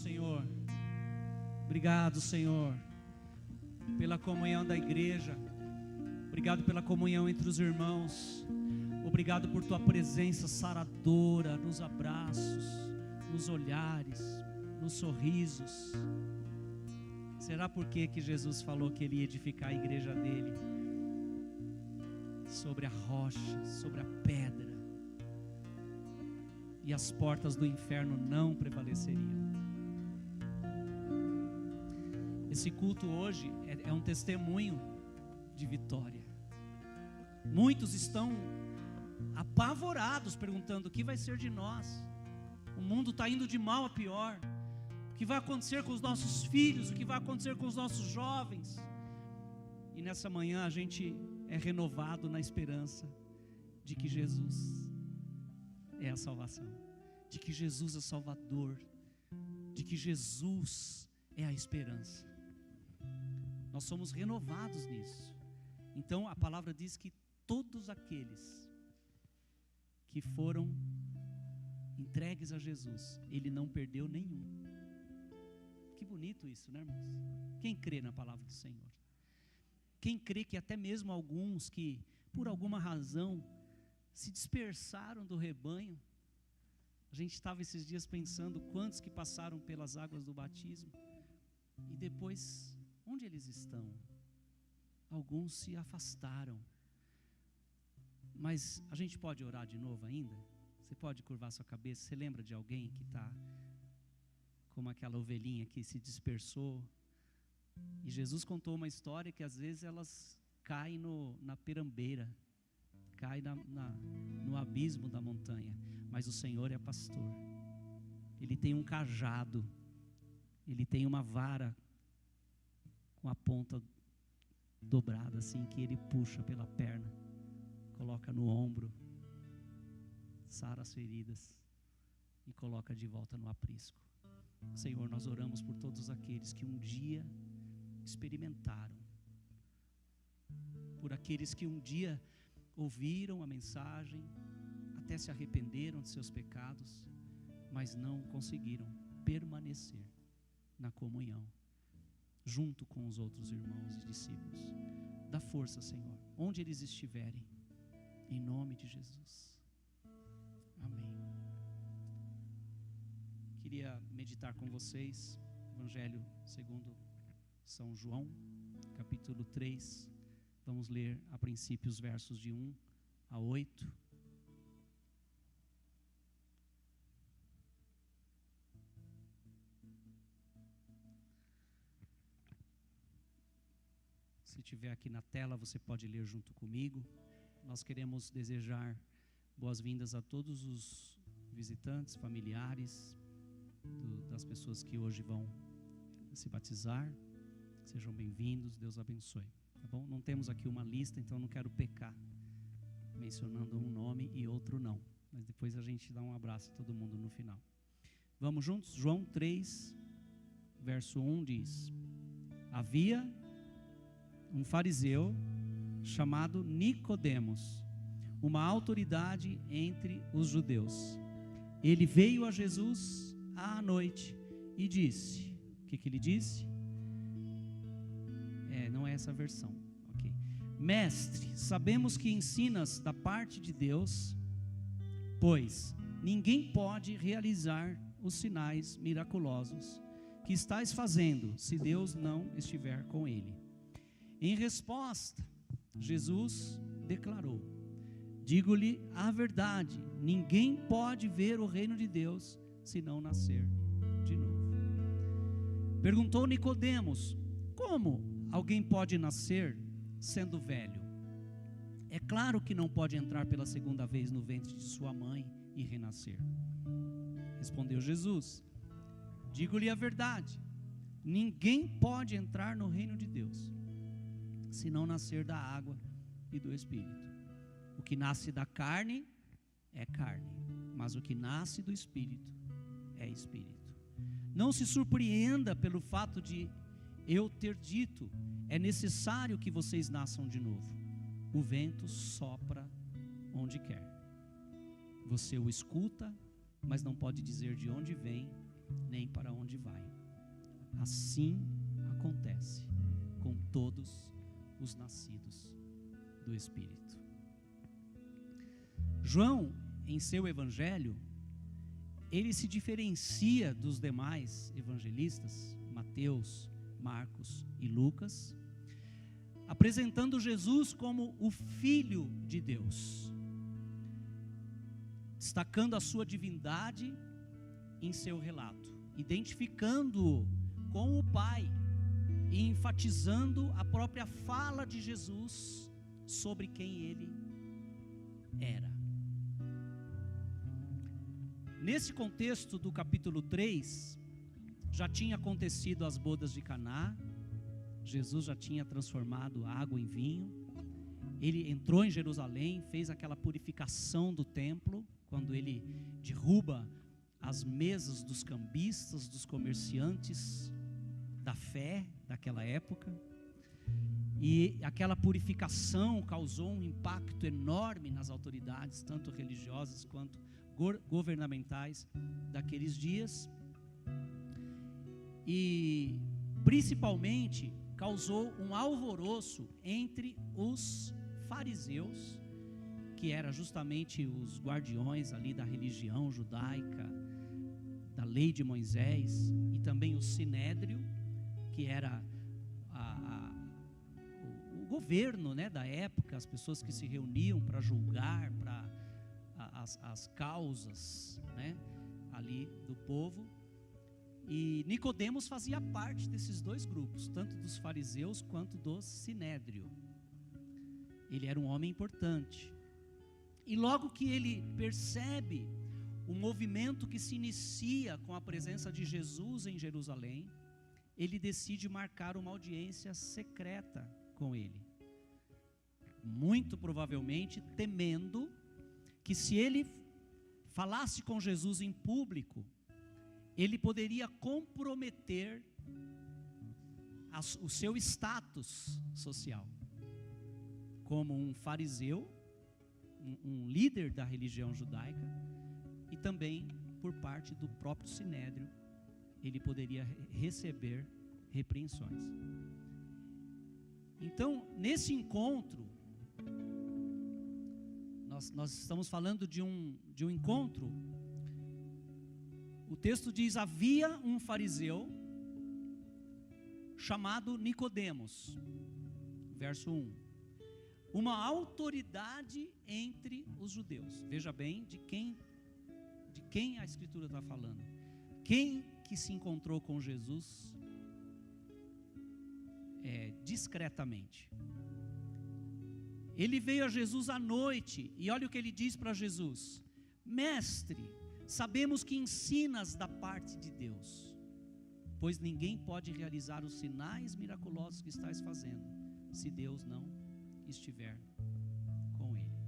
Senhor. Obrigado, Senhor, pela comunhão da igreja. Obrigado pela comunhão entre os irmãos. Obrigado por tua presença saradora nos abraços, nos olhares, nos sorrisos. Será por que Jesus falou que ele ia edificar a igreja dele sobre a rocha, sobre a pedra, e as portas do inferno não prevaleceriam? Esse culto hoje é um testemunho de vitória. Muitos estão apavorados, perguntando: o que vai ser de nós? O mundo está indo de mal a pior. O que vai acontecer com os nossos filhos? O que vai acontecer com os nossos jovens? E nessa manhã a gente é renovado na esperança de que Jesus é a salvação, de que Jesus é o Salvador, de que Jesus é a esperança. Nós somos renovados nisso. Então a palavra diz que todos aqueles que foram entregues a Jesus, Ele não perdeu nenhum. Que bonito isso, né, irmãos? Quem crê na palavra do Senhor? Quem crê que até mesmo alguns que por alguma razão se dispersaram do rebanho? A gente estava esses dias pensando quantos que passaram pelas águas do batismo e depois, onde eles estão? Alguns se afastaram. Mas a gente pode orar de novo ainda? Você pode curvar sua cabeça? Você lembra de alguém que está como aquela ovelhinha que se dispersou? E Jesus contou uma história que às vezes elas caem na perambeira, caem no abismo da montanha. Mas o Senhor é pastor. Ele tem um cajado, Ele tem uma vara com a ponta dobrada assim, que Ele puxa pela perna, coloca no ombro, sara as feridas e coloca de volta no aprisco. Senhor, nós oramos por todos aqueles que um dia experimentaram, por aqueles que um dia ouviram a mensagem, até se arrependeram de seus pecados, mas não conseguiram permanecer na comunhão junto com os outros irmãos e discípulos. Dá força, Senhor, onde eles estiverem, em nome de Jesus. Amém. Queria meditar com vocês Evangelho segundo São João, capítulo 3. Vamos ler a princípio os versos de 1 a 8. Se tiver aqui na tela, você pode ler junto comigo. Nós queremos desejar boas-vindas a todos os visitantes, familiares, das pessoas que hoje vão se batizar. Sejam bem-vindos, Deus abençoe. Tá bom? Não temos aqui uma lista, então não quero pecar mencionando um nome e outro não. Mas depois a gente dá um abraço a todo mundo no final. Vamos juntos? João 3, verso 1 diz: havia um fariseu chamado Nicodemos, uma autoridade entre os judeus. Ele veio a Jesus à noite e disse, o que ele disse? Não é essa versão, ok? Mestre, sabemos que ensinas da parte de Deus, pois ninguém pode realizar os sinais miraculosos que estás fazendo, se Deus não estiver com ele. Em resposta, Jesus declarou: digo-lhe a verdade, ninguém pode ver o reino de Deus se não nascer de novo. Perguntou Nicodemos: como alguém pode nascer sendo velho? É claro que não pode entrar pela segunda vez no ventre de sua mãe e renascer. Respondeu Jesus: digo-lhe a verdade, ninguém pode entrar no reino de Deus se não nascer da água e do Espírito. O que nasce da carne é carne, mas o que nasce do Espírito é Espírito. Não se surpreenda pelo fato de eu ter dito: é necessário que vocês nasçam de novo. O vento sopra onde quer. Você o escuta, mas não pode dizer de onde vem, nem para onde onde vai. Assim acontece com todos os nascidos do Espírito. João, em seu evangelho, ele se diferencia dos demais evangelistas, Mateus, Marcos e Lucas, apresentando Jesus como o Filho de Deus, destacando a sua divindade em seu relato, identificando-o com o Pai e enfatizando a própria fala de Jesus sobre quem ele era. Nesse contexto do capítulo 3, já tinha acontecido as bodas de Caná, Jesus já tinha transformado água em vinho, ele entrou em Jerusalém, fez aquela purificação do templo, quando ele derruba as mesas dos cambistas, dos comerciantes da fé daquela época, e aquela purificação causou um impacto enorme nas autoridades, tanto religiosas quanto governamentais daqueles dias, e principalmente causou um alvoroço entre os fariseus, que eram justamente os guardiões ali da religião judaica, da lei de Moisés, e também o sinédrio, que era o governo, né, da época, as pessoas que se reuniam para julgar as causas, né, ali do povo. E Nicodemos fazia parte desses dois grupos, tanto dos fariseus quanto do sinédrio. Ele era um homem importante. E logo que ele percebe o movimento que se inicia com a presença de Jesus em Jerusalém, ele decide marcar uma audiência secreta com ele. Muito provavelmente temendo que, se ele falasse com Jesus em público, ele poderia comprometer o seu status social como um fariseu, um líder da religião judaica, e também por parte do próprio sinédrio ele poderia receber repreensões. Então, nesse encontro, nós estamos falando de um encontro. O texto diz: havia um fariseu chamado Nicodemos, verso 1, uma autoridade entre os judeus. Veja bem de quem a Escritura está falando. Quem que se encontrou com Jesus discretamente. Ele veio a Jesus à noite, e olha o que ele diz para Jesus: mestre, sabemos que ensinas da parte de Deus, pois ninguém pode realizar os sinais miraculosos que estás fazendo, se Deus não estiver com ele.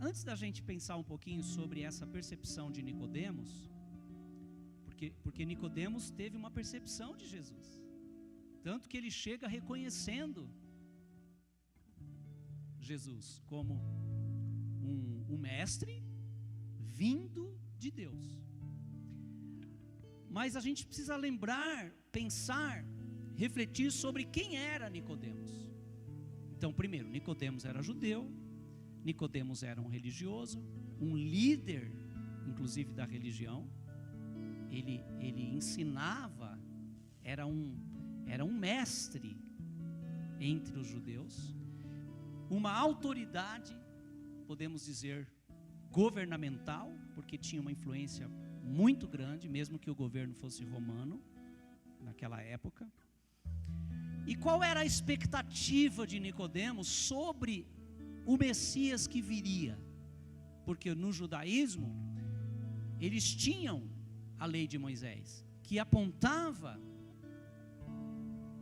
Antes da gente pensar um pouquinho sobre essa percepção de Nicodemos, porque Nicodemos teve uma percepção de Jesus, tanto que ele chega reconhecendo Jesus como um mestre vindo de Deus. Mas a gente precisa lembrar, pensar, refletir sobre quem era Nicodemos. Então, primeiro, Nicodemos era judeu, Nicodemos era um religioso, um líder, inclusive da religião. Ele ensinava, era um mestre entre os judeus, uma autoridade, podemos dizer, governamental, porque tinha uma influência muito grande, mesmo que o governo fosse romano naquela época. E qual era a expectativa de Nicodemos sobre o Messias que viria? Porque no judaísmo eles tinham a lei de Moisés, que apontava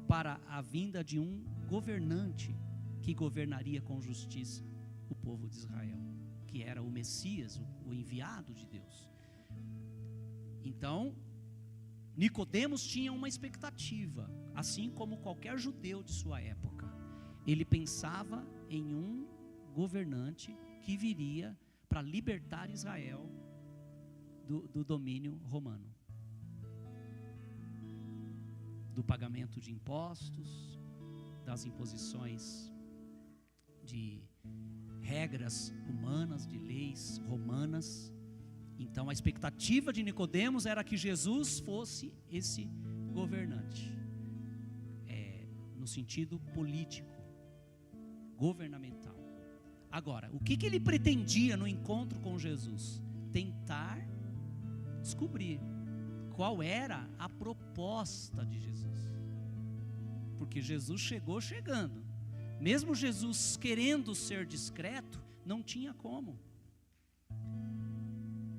para a vinda de um governante que governaria com justiça o povo de Israel, que era o Messias, o enviado de Deus. Então, Nicodemos tinha uma expectativa, assim como qualquer judeu de sua época. Ele pensava em um governante que viria para libertar Israel do domínio romano. do pagamento de impostos, das imposições de regras humanas, de leis romanas. Então a expectativa de Nicodemos era que Jesus fosse esse governante, no sentido político, governamental. Agora, o que ele pretendia no encontro com Jesus? Tentar descobrir qual era a proposta de Jesus. Porque Jesus chegou chegando. Mesmo Jesus querendo ser discreto, não tinha como.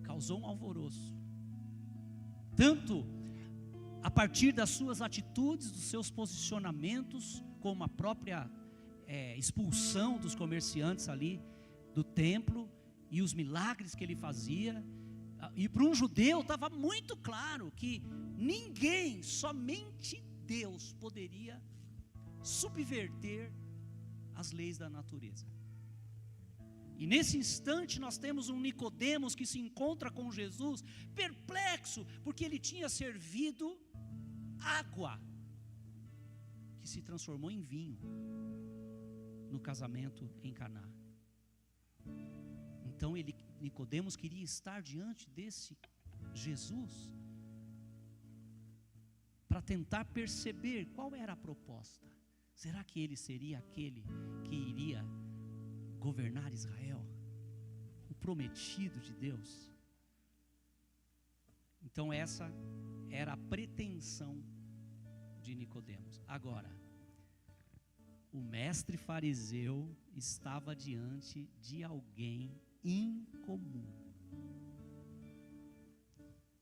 Causou um alvoroço. Tanto a partir das suas atitudes, dos seus posicionamentos, como a própria expulsão dos comerciantes ali do templo, e os milagres que ele fazia. E para um judeu estava muito claro que ninguém, somente Deus, poderia subverter as leis da natureza. E nesse instante nós temos um Nicodemos que se encontra com Jesus perplexo, porque ele tinha servido água que se transformou em vinho no casamento em Caná. Então Nicodemos queria estar diante desse Jesus para tentar perceber qual era a proposta. Será que ele seria aquele que iria governar Israel? O prometido de Deus? Então essa era a pretensão de Nicodemos. Agora, o mestre fariseu estava diante de alguém incomum.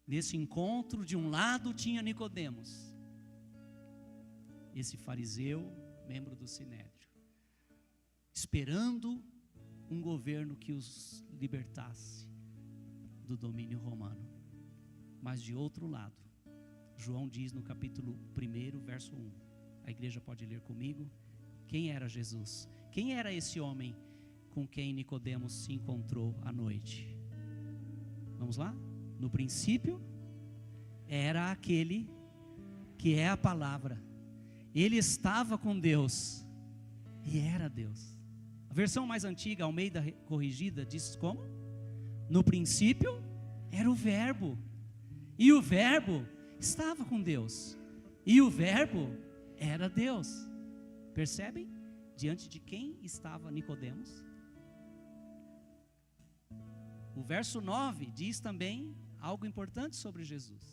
Nesse encontro, de um lado tinha Nicodemos, esse fariseu, membro do Sinédrio, esperando um governo que os libertasse do domínio romano. Mas de outro lado, João diz no capítulo 1, verso 1, a igreja pode ler comigo, quem era Jesus? Quem era esse homem com quem Nicodemos se encontrou à noite? Vamos lá? No princípio, era aquele que é a palavra. Ele estava com Deus e era Deus. A versão mais antiga, Almeida corrigida, diz como? No princípio era o verbo, e o verbo estava com Deus, e o verbo era Deus. Percebem? Diante de quem estava Nicodemos? O verso 9 diz também algo importante sobre Jesus.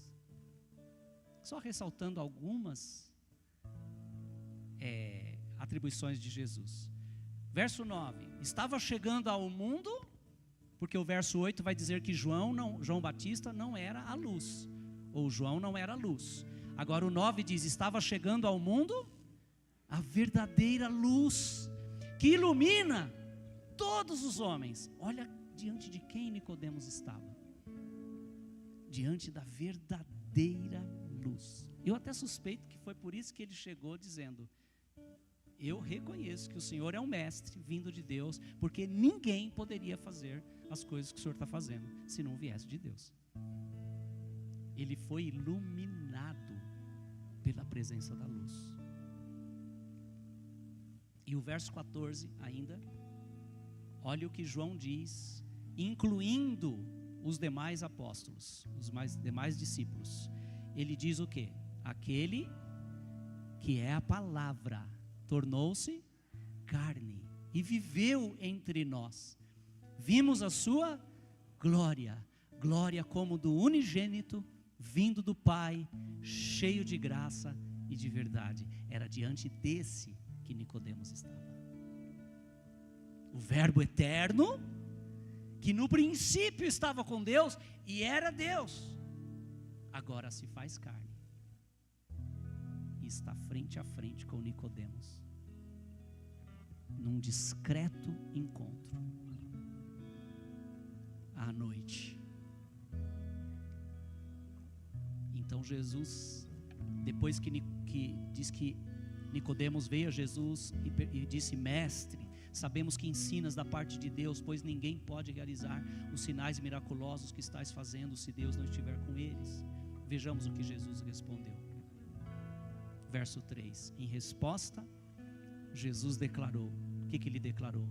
Só ressaltando algumas atribuições de Jesus. Verso 9, estava chegando ao mundo, porque o verso 8 vai dizer que João Batista não era a luz, ou João não era a luz. Agora o 9 diz, estava chegando ao mundo a verdadeira luz, que ilumina todos os homens. Olha diante de quem Nicodemos estava. Diante da verdadeira luz. Eu até suspeito que foi por isso que ele chegou dizendo, eu reconheço que o Senhor é um mestre vindo de Deus, porque ninguém poderia fazer as coisas que o Senhor está fazendo, se não viesse de Deus. Ele foi iluminado pela presença da luz. E o verso 14 ainda, olha o que João diz, incluindo os demais apóstolos, os demais discípulos. Ele diz o quê? Aquele que é a palavra tornou-se carne e viveu entre nós. Vimos a sua glória, glória como do unigênito, vindo do Pai, cheio de graça e de verdade. Era diante desse que Nicodemos estava. O verbo eterno, que no princípio estava com Deus e era Deus, agora se faz carne e está frente a frente com Nicodemos, num discreto encontro à noite. Então Jesus, depois que diz que Nicodemos veio a Jesus e disse, mestre, sabemos que ensinas da parte de Deus, pois ninguém pode realizar os sinais miraculosos que estás fazendo se Deus não estiver com eles. Vejamos o que Jesus respondeu. verso 3. Em resposta, Jesus declarou, o que ele declarou?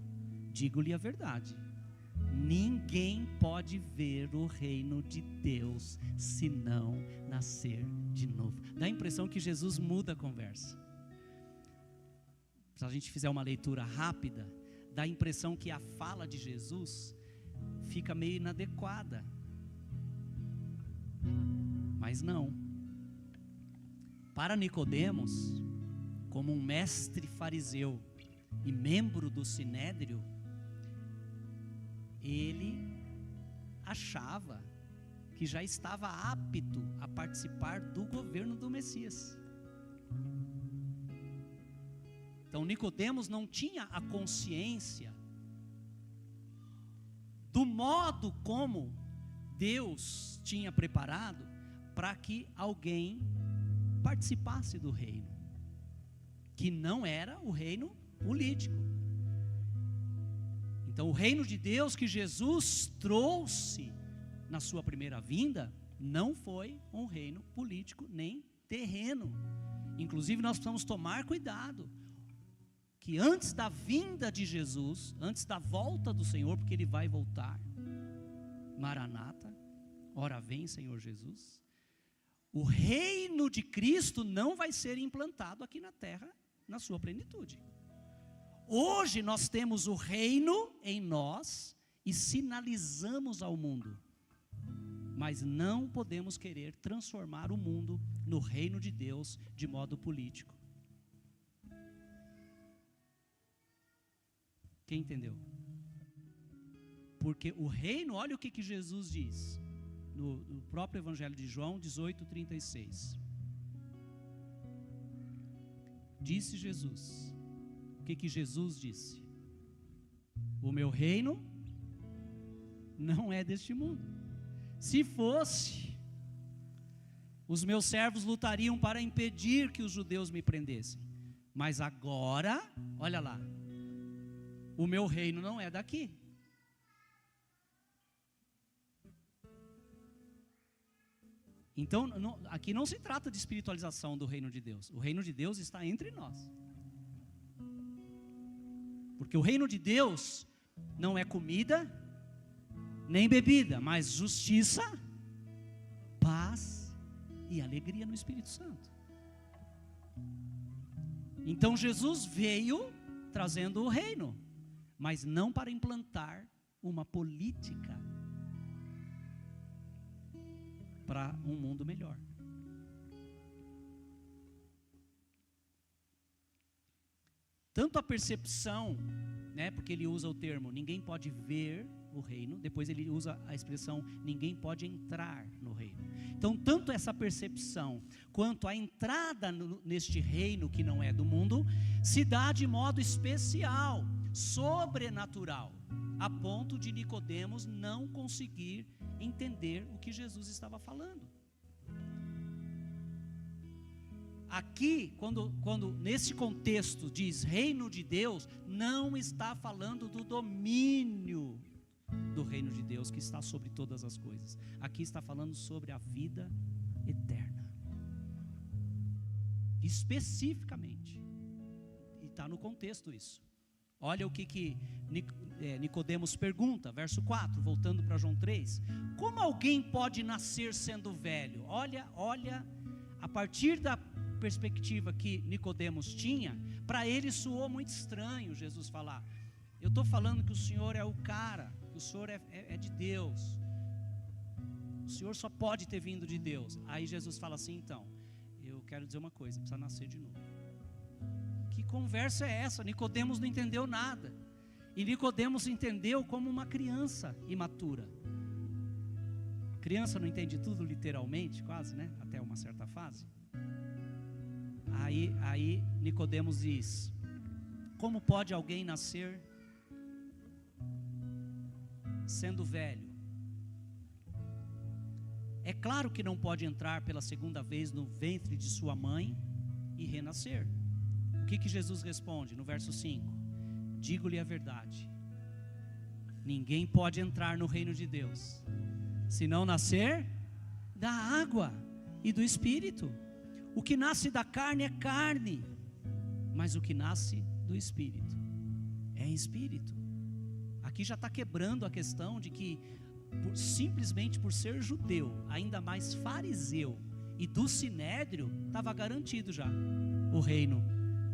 Digo-lhe a verdade, ninguém pode ver o reino de Deus se não nascer de novo. Dá a impressão que Jesus muda a conversa. Se a gente fizer uma leitura rápida, dá a impressão que a fala de Jesus fica meio inadequada. Mas não. Para Nicodemos, como um mestre fariseu e membro do Sinédrio, ele achava que já estava apto a participar do governo do Messias. Então Nicodemos não tinha a consciência do modo como Deus tinha preparado para que alguém participasse do reino, que não era o reino político. Então o reino de Deus que Jesus trouxe na sua primeira vinda, não foi um reino político nem terreno. Inclusive nós precisamos tomar cuidado, que antes da vinda de Jesus, antes da volta do Senhor, porque Ele vai voltar, Maranata, ora vem Senhor Jesus, o reino de Cristo não vai ser implantado aqui na terra, na sua plenitude. Hoje nós temos o reino em nós e sinalizamos ao mundo, mas não podemos querer transformar o mundo no reino de Deus de modo político. Quem entendeu? Porque o reino, olha o que Jesus diz no próprio Evangelho de João 18:36. Disse Jesus, o que Jesus disse? O meu reino não é deste mundo. Se fosse, os meus servos lutariam para impedir que os judeus me prendessem. Mas agora, olha lá, o meu reino não é daqui. Então, aqui não se trata de espiritualização do reino de Deus. O reino de Deus está entre nós. Porque o reino de Deus não é comida, nem bebida, mas justiça, paz e alegria no Espírito Santo. Então Jesus veio trazendo o reino, mas não para implantar uma política para um mundo melhor. Tanto a percepção, né, porque ele usa o termo, ninguém pode ver o reino, depois ele usa a expressão, ninguém pode entrar no reino. Então, tanto essa percepção, quanto a entrada neste reino que não é do mundo, se dá de modo especial, sobrenatural, a ponto de Nicodemos não conseguir entender o que Jesus estava falando. Aqui, quando nesse contexto diz reino de Deus, não está falando do domínio do reino de Deus que está sobre todas as coisas. Aqui está falando sobre a vida eterna, especificamente, e está no contexto isso. Olha o que Nicodemos pergunta, verso 4, voltando para João 3. Como alguém pode nascer sendo velho? Olha, a partir da perspectiva que Nicodemos tinha, para ele soou muito estranho Jesus falar, eu estou falando que o Senhor é o cara, que o Senhor é de Deus, o Senhor só pode ter vindo de Deus. Aí Jesus fala assim, então, eu quero dizer uma coisa, precisa nascer de novo. Que conversa é essa? Nicodemos não entendeu nada, e Nicodemos entendeu como uma criança imatura. Criança não entende tudo literalmente, quase, né? Até uma certa fase. Aí Nicodemos diz, como pode alguém nascer sendo velho? É claro que não pode entrar pela segunda vez no ventre de sua mãe e renascer. O que Jesus responde no verso 5? Digo-lhe a verdade, ninguém pode entrar no reino de Deus se não nascer da água e do Espírito. O que nasce da carne é carne, mas o que nasce do Espírito é Espírito. Aqui já está quebrando a questão de que simplesmente por ser judeu, ainda mais fariseu e do sinédrio, estava garantido já o reino.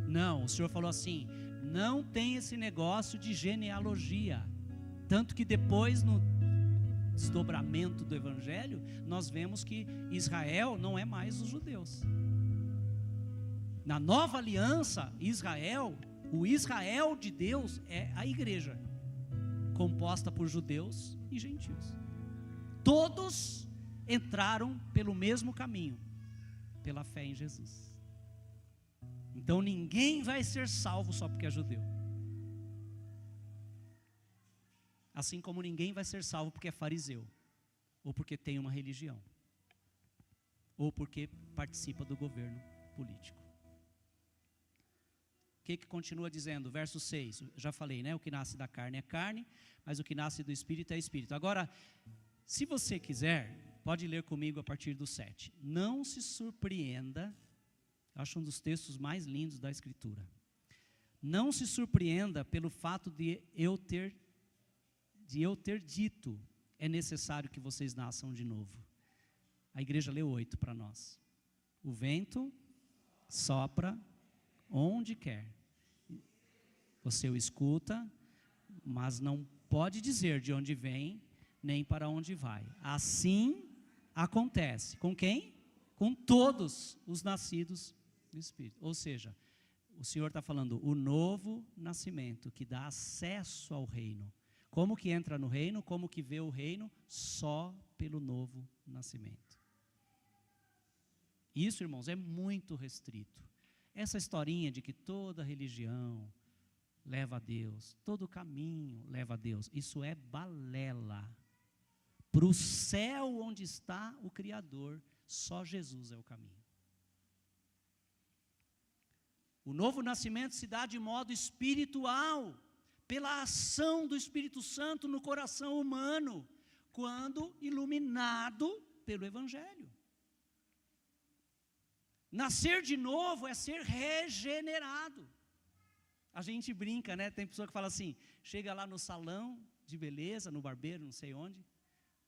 Não, o Senhor falou assim: não tem esse negócio de genealogia. Tanto que depois, no desdobramento do Evangelho, nós vemos que Israel não é mais os judeus. Na nova aliança, Israel, o Israel de Deus é a igreja, composta por judeus e gentios. Todos entraram pelo mesmo caminho, pela fé em Jesus. Então ninguém vai ser salvo só porque é judeu. Assim como ninguém vai ser salvo porque é fariseu, ou porque tem uma religião, ou porque participa do governo político. O que continua dizendo? Verso 6, já falei, né? O que nasce da carne é carne, mas o que nasce do Espírito é Espírito. Agora, se você quiser, pode ler comigo a partir do 7. Não se surpreenda, acho um dos textos mais lindos da Escritura. Não se surpreenda pelo fato de eu ter dito, é necessário que vocês nasçam de novo. A igreja leu 8 para nós. O vento sopra onde quer. Você o escuta, mas não pode dizer de onde vem, nem para onde vai. Assim acontece. Com quem? Com todos os nascidos do Espírito. Ou seja, o Senhor está falando o novo nascimento, que dá acesso ao reino. Como que entra no reino? Como que vê o reino? Só pelo novo nascimento. Isso, irmãos, é muito restrito. Essa historinha de que toda religião leva a Deus, todo caminho leva a Deus, isso é balela. Para o céu onde está o Criador, só Jesus é o caminho. O novo nascimento se dá de modo espiritual, pela ação do Espírito Santo no coração humano, quando iluminado pelo Evangelho. Nascer de novo é ser regenerado. A gente brinca, né? Tem pessoa que fala assim, chega lá no salão de beleza, no barbeiro, não sei onde,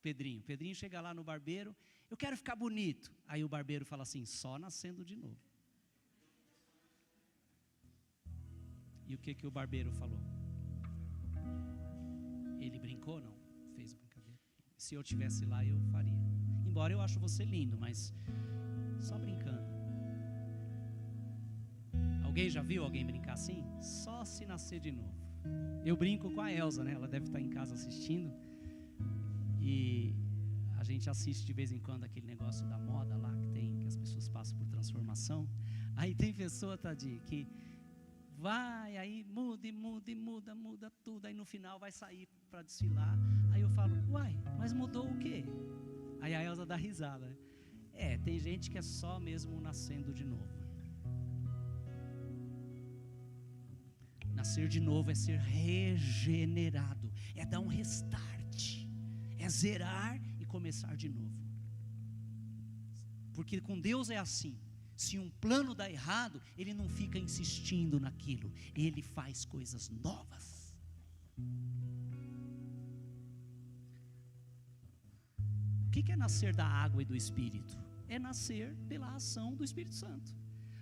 Pedrinho chega lá no barbeiro, eu quero ficar bonito. Aí o barbeiro fala assim, só nascendo de novo. E o que o barbeiro falou? Ele brincou? Não, fez brincadeira. Se eu estivesse lá, eu faria. Embora eu acho você lindo, mas só brincando. Alguém já viu alguém brincar assim? Só se nascer de novo. Eu brinco com a Elza, né? Ela deve estar em casa assistindo. E a gente assiste de vez em quando aquele negócio da moda lá que as pessoas passam por transformação. Aí tem pessoa, tadinha, que vai, aí muda tudo, aí no final vai sair para desfilar. Aí eu falo, uai, mas mudou o quê? Aí a Elza dá risada. Tem gente que é só mesmo nascendo de novo. Nascer de novo é ser regenerado, é dar um restart, é zerar e começar de novo. Porque com Deus é assim. Se um plano dá errado, Ele não fica insistindo naquilo, Ele faz coisas novas. O que é nascer da água e do Espírito? É nascer pela ação do Espírito Santo.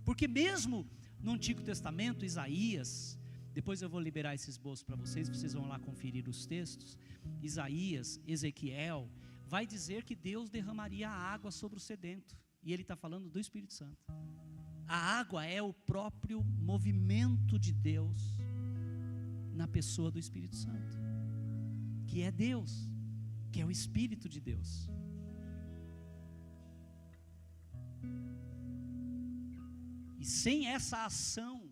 Porque mesmo no Antigo Testamento, Isaías, depois eu vou liberar esse esboço para vocês vão lá conferir os textos. Isaías, Ezequiel, vai dizer que Deus derramaria a água sobre o sedento. E ele está falando do Espírito Santo. A água é o próprio movimento de Deus na pessoa do Espírito Santo, que é Deus, que é o Espírito de Deus. E sem essa ação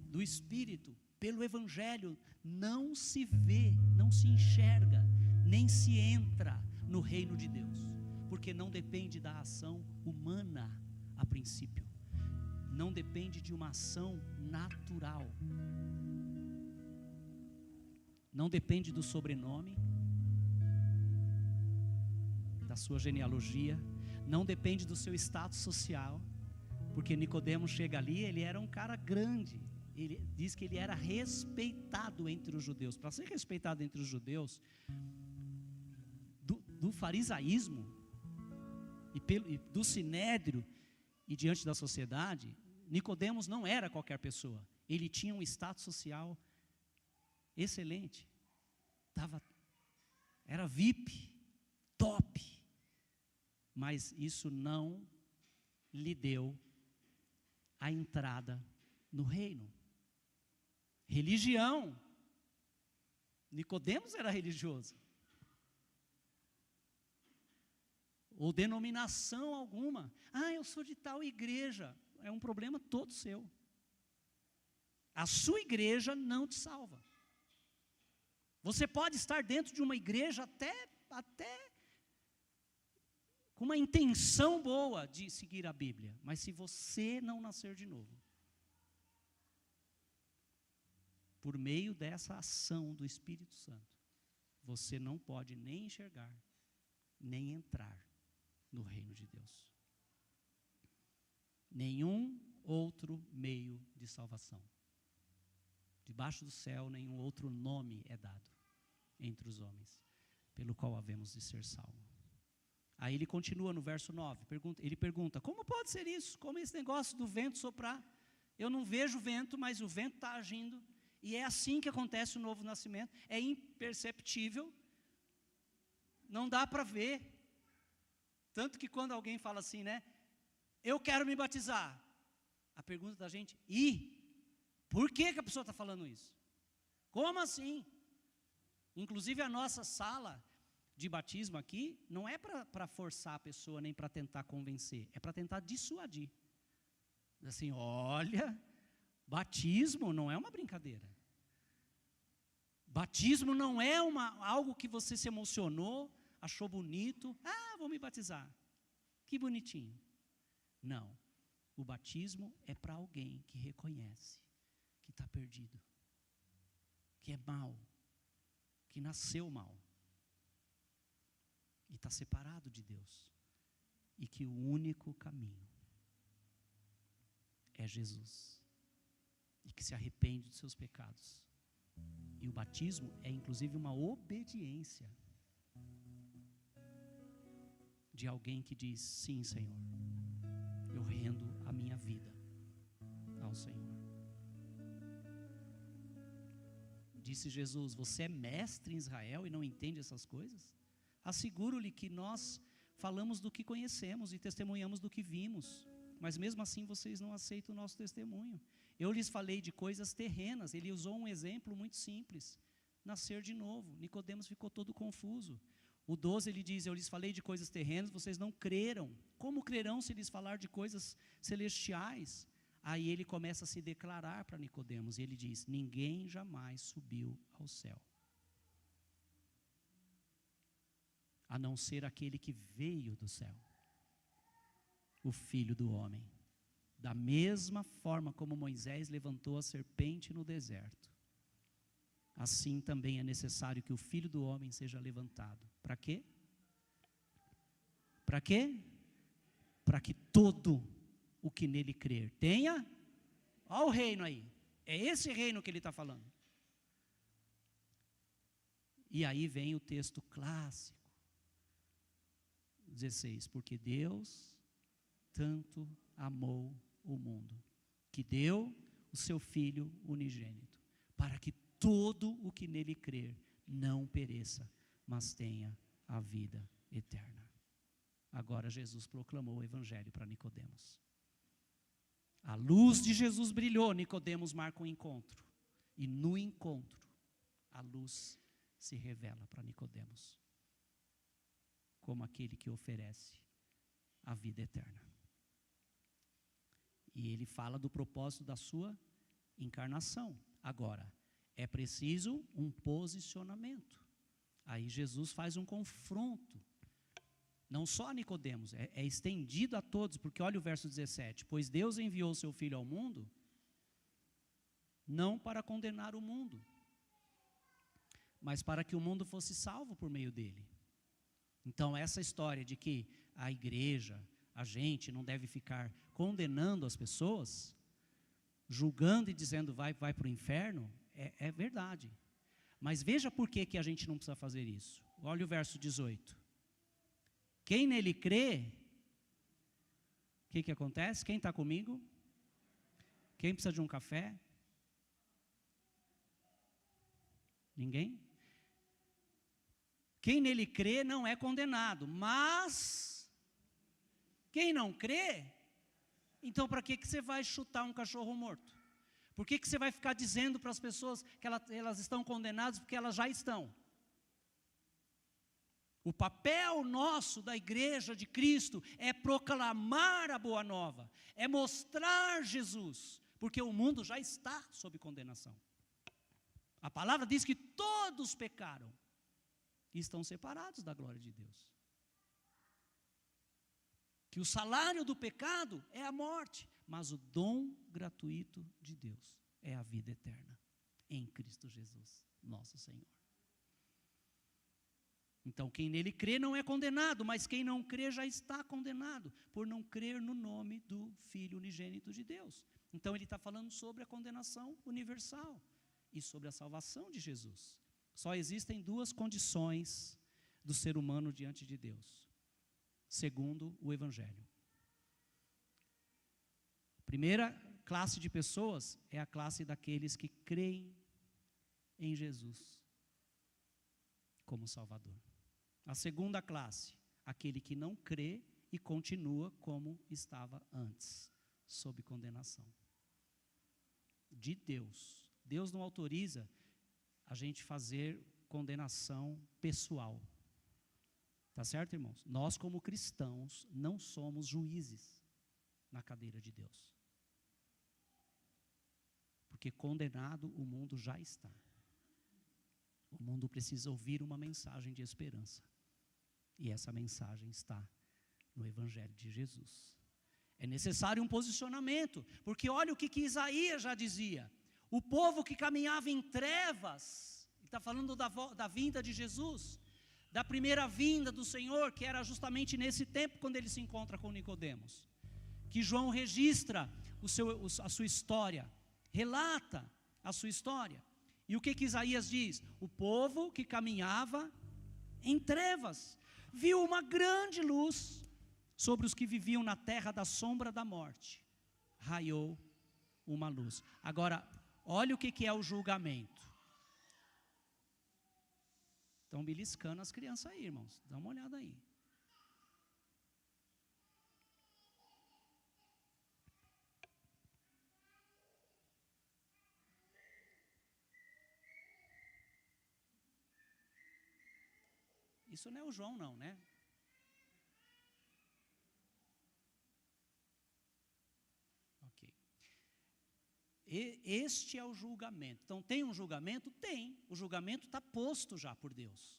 do Espírito, pelo Evangelho, não se vê, não se enxerga, nem se entra no reino de Deus. Porque não depende da ação humana a princípio, não depende de uma ação natural, não depende do sobrenome, da sua genealogia, não depende do seu status social. Porque Nicodemos chega ali, ele era um cara grande. Ele diz que ele era respeitado entre os judeus. Para ser respeitado entre os judeus, do farisaísmo e do sinédrio e diante da sociedade, Nicodemos não era qualquer pessoa. Ele tinha um status social excelente. Era VIP, top. Mas isso não lhe deu a entrada no reino. Religião. Nicodemos era religioso. Ou denominação alguma. Eu sou de tal igreja. É um problema todo seu. A sua igreja não te salva. Você pode estar dentro de uma igreja até com uma intenção boa de seguir a Bíblia, mas se você não nascer de novo, por meio dessa ação do Espírito Santo, você não pode nem enxergar, nem entrar no reino de Deus. Nenhum outro meio de salvação. Debaixo do céu, nenhum outro nome é dado entre os homens, pelo qual havemos de ser salvos. Aí ele continua no verso 9, ele pergunta, como pode ser isso? Como esse negócio do vento soprar? Eu não vejo vento, mas o vento está agindo, e é assim que acontece o novo nascimento, é imperceptível, não dá para ver, tanto que quando alguém fala assim, né, eu quero me batizar, a pergunta da gente, por que a pessoa está falando isso? Como assim? Inclusive a nossa sala de batismo aqui, não é para forçar a pessoa, nem para tentar convencer, é para tentar dissuadir. Assim, olha, batismo não é uma brincadeira. Batismo não é algo que você se emocionou, achou bonito, vou me batizar, que bonitinho. Não, o batismo é para alguém que reconhece que está perdido, que é mau, que nasceu mal, e está separado de Deus, e que o único caminho é Jesus, e que se arrepende dos seus pecados. E o batismo é inclusive uma obediência de alguém que diz, sim, Senhor, eu rendo a minha vida ao Senhor. Disse Jesus, você é mestre em Israel e não entende essas coisas? Asseguro-lhe que nós falamos do que conhecemos e testemunhamos do que vimos, mas mesmo assim vocês não aceitam o nosso testemunho. Eu lhes falei de coisas terrenas, ele usou um exemplo muito simples, nascer de novo. Nicodemos ficou todo confuso. O 12 ele diz, eu lhes falei de coisas terrenas, vocês não creram. Como crerão se lhes falar de coisas celestiais? Aí ele começa a se declarar para Nicodemos, e ele diz, ninguém jamais subiu ao céu, a não ser aquele que veio do céu, o Filho do Homem. Da mesma forma como Moisés levantou a serpente no deserto, assim também é necessário que o Filho do Homem seja levantado. Para quê? Para quê? Para que todo o que nele crer tenha, olha o reino aí, é esse reino que ele está falando. E aí vem o texto clássico, 16, porque Deus tanto amou o mundo, que deu o seu Filho unigênito, para que todo o que nele crer não pereça, mas tenha a vida eterna. Agora Jesus proclamou o evangelho para Nicodemos. A luz de Jesus brilhou, Nicodemos marca um encontro, e no encontro a luz se revela para Nicodemos como aquele que oferece a vida eterna. E ele fala do propósito da sua encarnação. Agora, é preciso um posicionamento. Aí Jesus faz um confronto, não só a Nicodemos, é estendido a todos, porque olha o verso 17, pois Deus enviou o seu Filho ao mundo, não para condenar o mundo, mas para que o mundo fosse salvo por meio dele. Então essa história de que a igreja, a gente não deve ficar condenando as pessoas, julgando e dizendo vai para o inferno, é verdade. Mas veja por que a gente não precisa fazer isso. Olha o verso 18. Quem nele crê, o que acontece? Quem está comigo? Quem precisa de um café? Ninguém? Quem nele crê não é condenado, mas quem não crê, então para que você vai chutar um cachorro morto? Por que você vai ficar dizendo para as pessoas que elas estão condenadas, porque elas já estão? O papel nosso da igreja de Cristo é proclamar a boa nova, é mostrar Jesus, porque o mundo já está sob condenação. A palavra diz que todos pecaram e estão separados da glória de Deus. Que o salário do pecado é a morte, mas o dom gratuito de Deus é a vida eterna, em Cristo Jesus, nosso Senhor. Então, quem nele crê não é condenado, mas quem não crê já está condenado, por não crer no nome do Filho unigênito de Deus. Então, ele está falando sobre a condenação universal e sobre a salvação de Jesus. Só existem duas condições do ser humano diante de Deus, segundo o Evangelho. A primeira classe de pessoas é a classe daqueles que creem em Jesus como Salvador. A segunda classe, aquele que não crê e continua como estava antes, sob condenação de Deus. Deus não autoriza a gente fazer condenação pessoal. Tá certo, irmãos? Nós, como cristãos, não somos juízes na cadeira de Deus. Porque condenado o mundo já está. O mundo precisa ouvir uma mensagem de esperança. E essa mensagem está no Evangelho de Jesus. É necessário um posicionamento, porque olha o que Isaías já dizia. O povo que caminhava em trevas, ele está falando da vinda de Jesus, da primeira vinda do Senhor, que era justamente nesse tempo quando ele se encontra com Nicodemos, que João registra a sua história, relata a sua história. E o que Isaías diz? O povo que caminhava em trevas viu uma grande luz sobre os que viviam na terra da sombra da morte. Raiou uma luz. Agora, olha o que é o julgamento. Estão beliscando as crianças aí, irmãos. Dá uma olhada aí. Isso não é o João não, né? Ok. Este é o julgamento. Então tem um julgamento? Tem. O julgamento está posto já por Deus.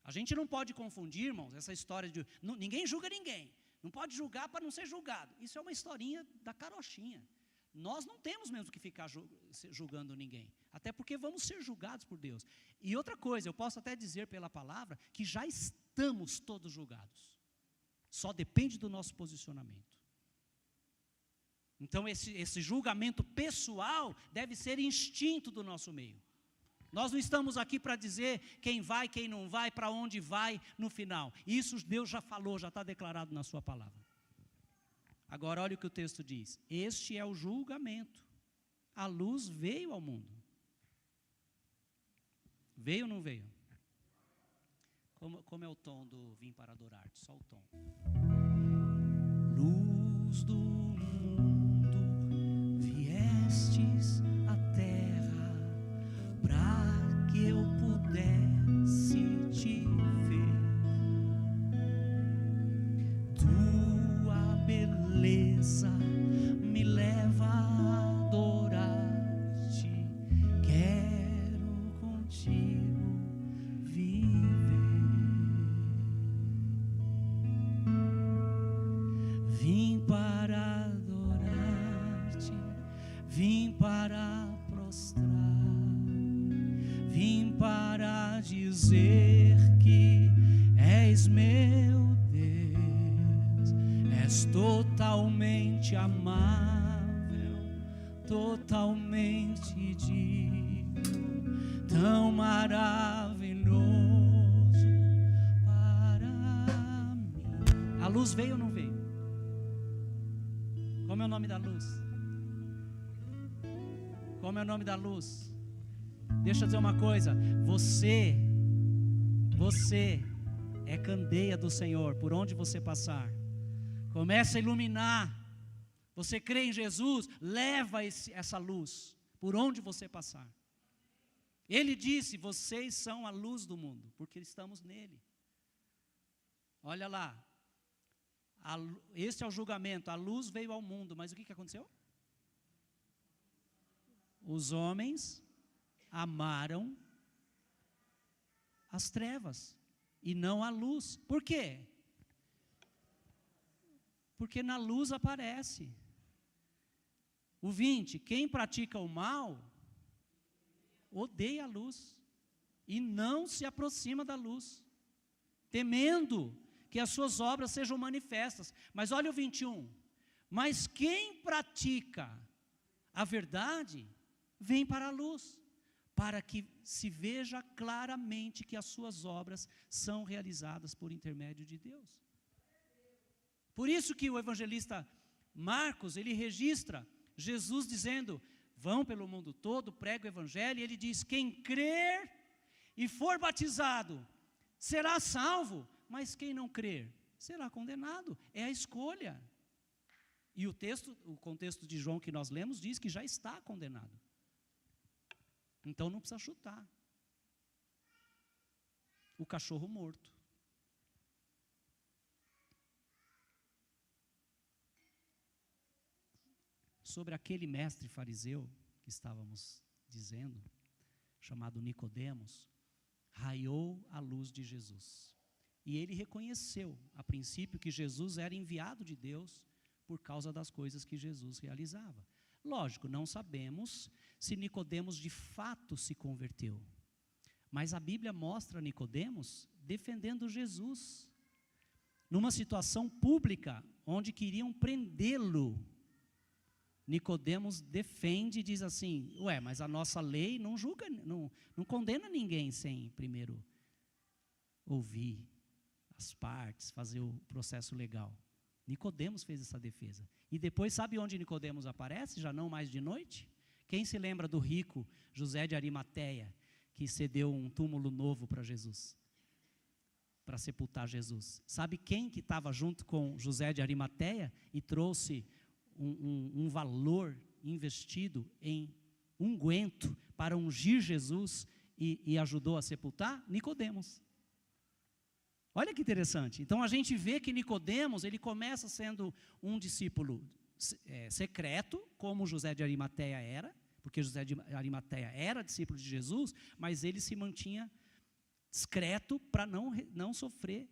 A gente não pode confundir, irmãos, essa história de ninguém julga ninguém. Não pode julgar para não ser julgado. Isso é uma historinha da carochinha. Nós não temos mesmo que ficar julgando ninguém, até porque vamos ser julgados por Deus. E outra coisa, eu posso até dizer pela palavra, que já estamos todos julgados, só depende do nosso posicionamento. Então esse julgamento pessoal deve ser instinto do nosso meio. Nós não estamos aqui para dizer quem vai, quem não vai, para onde vai no final. Isso Deus já falou, já está declarado na sua palavra. Agora olha o que o texto diz. Este é o julgamento. A luz veio ao mundo. Veio ou não veio? Como é o tom do Vim para Adorar-te? Só o tom. Luz do mundo, viestes à terra, para que eu pudesse te ver. Tua beleza me leva a adorar-te, quero contigo viver. Vim para adorar-te, vim para prostrar, vim para dizer que és meu Deus, totalmente amável, totalmente digno, tão maravilhoso para mim. A luz veio ou não veio? Como é o nome da luz? Como é o nome da luz? Deixa eu dizer uma coisa, você é candeia do Senhor, por onde você passar, começa a iluminar. Você crê em Jesus, leva essa luz, por onde você passar. Ele disse, vocês são a luz do mundo, porque estamos nele. Olha lá, este é o julgamento, a luz veio ao mundo, mas o que aconteceu? Os homens amaram as trevas e não a luz. Por quê? Porque na luz aparece. O 20, quem pratica o mal, odeia a luz e não se aproxima da luz, temendo que as suas obras sejam manifestas. Mas olha o 21, mas quem pratica a verdade, vem para a luz, para que se veja claramente que as suas obras são realizadas por intermédio de Deus. Por isso que o evangelista Marcos, ele registra Jesus dizendo, vão pelo mundo todo, prega o evangelho, e ele diz, quem crer e for batizado, será salvo, mas quem não crer, será condenado. É a escolha. E o contexto de João que nós lemos, diz que já está condenado. Então não precisa chutar o cachorro morto. Sobre aquele mestre fariseu que estávamos dizendo, chamado Nicodemos, raiou a luz de Jesus. E ele reconheceu, a princípio, que Jesus era enviado de Deus por causa das coisas que Jesus realizava. Lógico, não sabemos se Nicodemos de fato se converteu. Mas a Bíblia mostra Nicodemos defendendo Jesus, numa situação pública, onde queriam prendê-lo. Nicodemos defende e diz assim, mas a nossa lei não julga, não condena ninguém sem primeiro ouvir as partes, fazer o processo legal. Nicodemos fez essa defesa. E depois, sabe onde Nicodemos aparece? Já não mais de noite? Quem se lembra do rico José de Arimateia, que cedeu um túmulo novo para Jesus, para sepultar Jesus? Sabe quem que estava junto com José de Arimateia e trouxe um valor investido em unguento para ungir Jesus e ajudou a sepultar? Nicodemos. Olha que interessante. Então a gente vê que Nicodemos, ele começa sendo um discípulo secreto, como José de Arimateia era, porque José de Arimateia era discípulo de Jesus, mas ele se mantinha discreto para não sofrer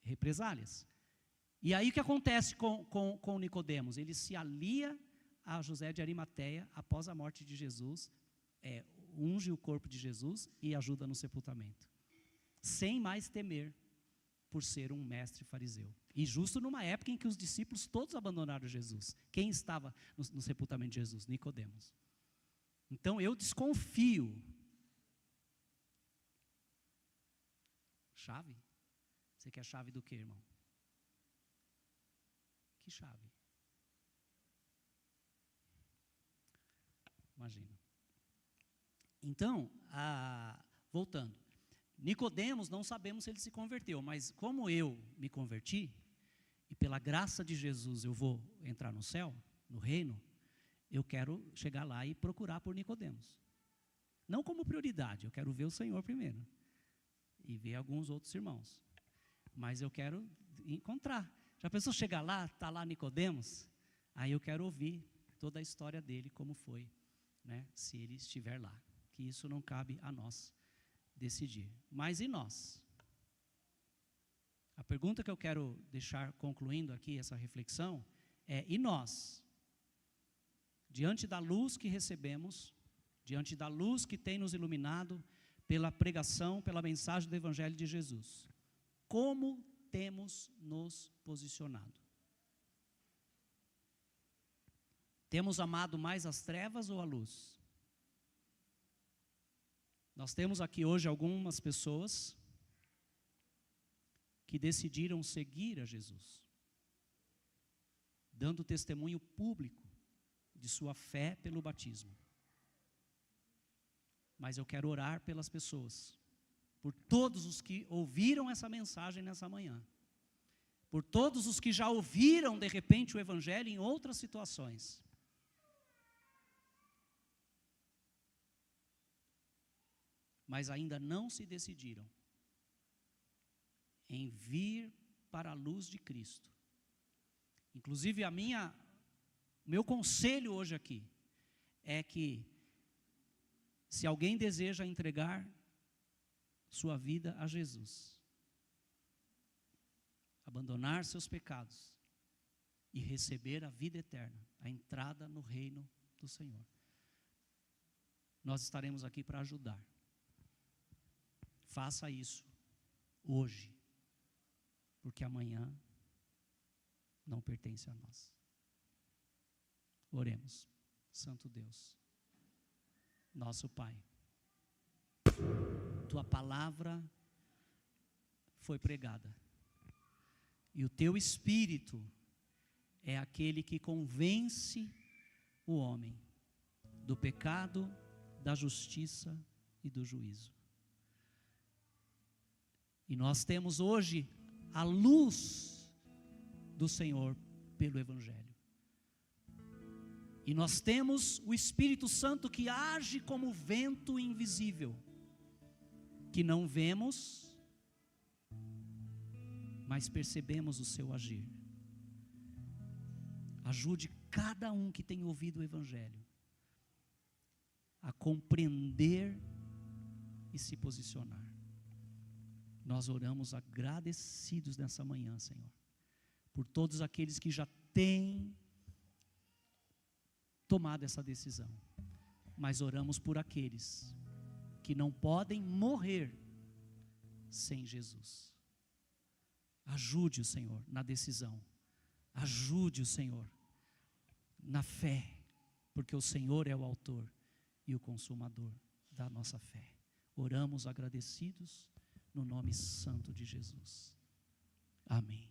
represálias. E aí o que acontece com Nicodemos? Ele se alia a José de Arimateia após a morte de Jesus, unge o corpo de Jesus e ajuda no sepultamento, sem mais temer por ser um mestre fariseu. E justo numa época em que os discípulos todos abandonaram Jesus. Quem estava no sepultamento de Jesus? Nicodemos. Então eu desconfio. Chave? Você quer chave do quê, irmão? Que chave? Imagina. Então, voltando. Nicodemos, não sabemos se ele se converteu, mas como eu me converti, e pela graça de Jesus eu vou entrar no céu, no reino, eu quero chegar lá e procurar por Nicodemos. Não como prioridade, eu quero ver o Senhor primeiro, e ver alguns outros irmãos. Mas eu quero encontrar. Já pensou chegar lá, está lá Nicodemos? Aí eu quero ouvir toda a história dele, como foi, né, se ele estiver lá. Que isso não cabe a nós decidir. Mas e nós? A pergunta que eu quero deixar concluindo aqui essa reflexão é, e nós? Diante da luz que recebemos, diante da luz que tem nos iluminado pela pregação, pela mensagem do Evangelho de Jesus, como temos nos posicionado? Temos amado mais as trevas ou a luz? Nós temos aqui hoje algumas pessoas que decidiram seguir a Jesus, dando testemunho público de sua fé pelo batismo. Mas eu quero orar pelas pessoas, por todos os que ouviram essa mensagem nessa manhã, por todos os que já ouviram de repente o Evangelho em outras situações. Mas ainda não se decidiram em vir para a luz de Cristo. Inclusive meu conselho hoje aqui é que, se alguém deseja entregar sua vida a Jesus, abandonar seus pecados e receber a vida eterna, a entrada no reino do Senhor, nós estaremos aqui para ajudar. Faça isso hoje, porque amanhã não pertence a nós. Oremos. Santo Deus, nosso Pai, Tua palavra foi pregada, e o Teu Espírito é aquele que convence o homem do pecado, da justiça e do juízo. E nós temos hoje a luz do Senhor pelo Evangelho. E nós temos o Espírito Santo que age como vento invisível, que não vemos, mas percebemos o seu agir. Ajude cada um que tem ouvido o Evangelho a compreender e se posicionar. Nós oramos agradecidos nessa manhã, Senhor, por todos aqueles que já têm tomado essa decisão, mas oramos por aqueles que não podem morrer sem Jesus. Ajude o Senhor na decisão, ajude o Senhor na fé, porque o Senhor é o autor e o consumador da nossa fé. Oramos agradecidos no nome santo de Jesus. Amém.